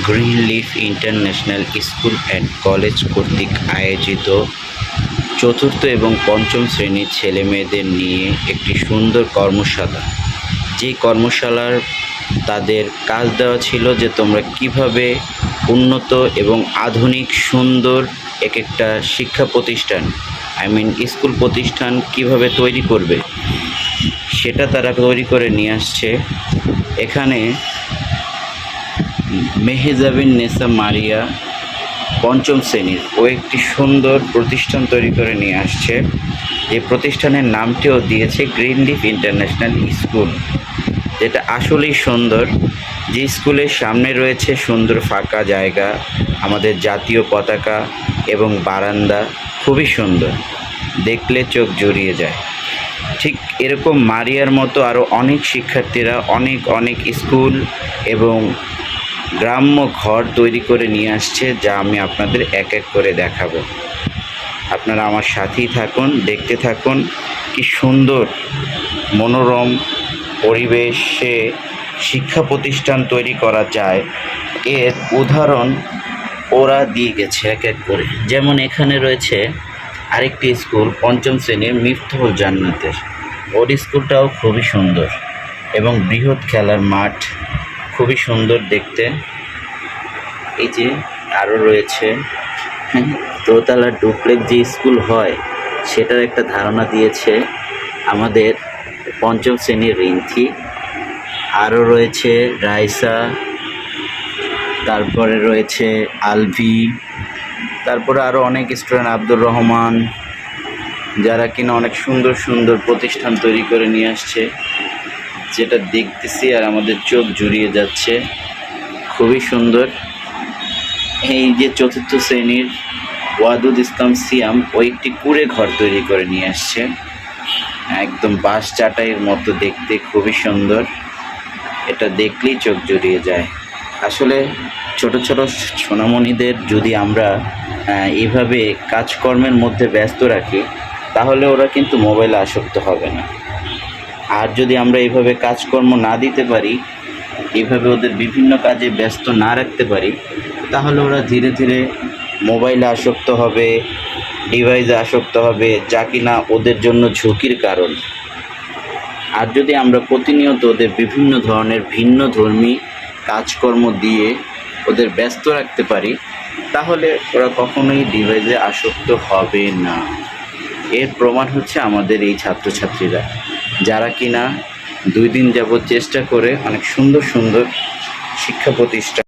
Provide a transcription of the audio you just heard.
Green leaf international school and college কর্তৃক আয়োজিত চতুর্থ এবং পঞ্চম শ্রেণীর ছেলেমেয়েদের নিয়ে একটি সুন্দর কর্মশালা। যে কর্মশালার তাদের কাজ দেওয়া ছিল যে তোমরা কিভাবে উন্নত এবং আধুনিক সুন্দর একটা শিক্ষা প্রতিষ্ঠান স্কুল প্রতিষ্ঠান কিভাবে তৈরি করবে, সেটা তারা তৈরি করে নিয়ে আসছে। এখানে মেহেজাবিন নেসা মারিয়া পঞ্চম শ্রেণীর একটি সুন্দর প্রতিষ্ঠান তৈরি করে নিয়ে আসছে। এই প্রতিষ্ঠানের নামটিও দিয়েছে গ্রিন লিফ ইন্টারন্যাশনাল স্কুল, যেটা আসলেই সুন্দর। যে স্কুলের সামনে রয়েছে সুন্দর ফাঁকা জায়গা, আমাদের জাতীয় পতাকা এবং বারান্দা খুবই সুন্দর, দেখলে চোখ জুড়িয়ে যায়। ঠিক এরকম মারিয়ার মতো আরও অনেক শিক্ষার্থীরা অনেক স্কুল এবং গ্রাম্য ঘর তৈরি করে নিয়ে আসছে, যা আমি আপনাদের এক এক করে দেখাবো। আপনারা আমার সাথেই থাকুন, দেখতে থাকুন কি সুন্দর মনোরম পরিবেশে শিক্ষা প্রতিষ্ঠান তৈরি করা যায়, এর উদাহরণ ওরা দিয়ে গেছে এক এক করে। যেমন এখানে রয়েছে আরেকটি স্কুল পঞ্চম শ্রেণীর মিফতাহুল জান্নাতের, ওর স্কুলটাও খুবই সুন্দর এবং বৃহৎ খেলার মাঠ, খুবই সুন্দর দেখতে। এই যে আরও রয়েছে দোতলা ডুপ্লেক্স যে স্কুল হয় সেটার একটা ধারণা দিয়েছে আমাদের পঞ্চম শ্রেণীর রিন্থি। আরও রয়েছে রাইসা, তারপরে রয়েছে আলভি, তারপরে আরও অনেক স্টুডেন্ট, আব্দুর রহমান, যারা কিনা অনেক সুন্দর সুন্দর প্রতিষ্ঠান তৈরি করে নিয়ে আসছে, যেটা দেখতেছি আর আমাদের চোখ জুড়িয়ে যাচ্ছে, খুবই সুন্দর। এই যে চতুর্থ শ্রেণীর ওয়াদুদ ইসলাম সিয়াম একটি কুড়ে ঘর তৈরি করে নিয়ে আসছে, একদম বাঁশ চাটাইয়ের মতো দেখতে, খুবই সুন্দর। এটা দেখলেই চোখ জুড়িয়ে যায়। আসলে ছোট ছোট সোনামণিদের যদি আমরা এইভাবে কাজকর্মের মধ্যে ব্যস্ত রাখি, তাহলে ওরা কিন্তু মোবাইলে আসক্ত হবে না। আর যদি আমরা এইভাবে কাজকর্ম না দিতে পারি, এইভাবে ওদের বিভিন্ন কাজে ব্যস্ত না রাখতে পারি, তাহলে ওরা ধীরে ধীরে মোবাইলে আসক্ত হবে, ডিভাইসে আসক্ত হবে, যা কিনা ওদের জন্য ঝুঁকির কারণ। আর যদি আমরা প্রতিনিয়ত ওদের বিভিন্ন ধরনের ভিন্ন ধর্মী কাজকর্ম দিয়ে ওদের ব্যস্ত রাখতে পারি, তাহলে ওরা কখনোই ডিভাইসে আসক্ত হবে না। এর প্রমাণ হচ্ছে আমাদের এই ছাত্রছাত্রীরা, যারা কিনা 2 দিন যাবৎ চেষ্টা করে অনেক সুন্দর সুন্দর শিক্ষা প্রতিষ্ঠান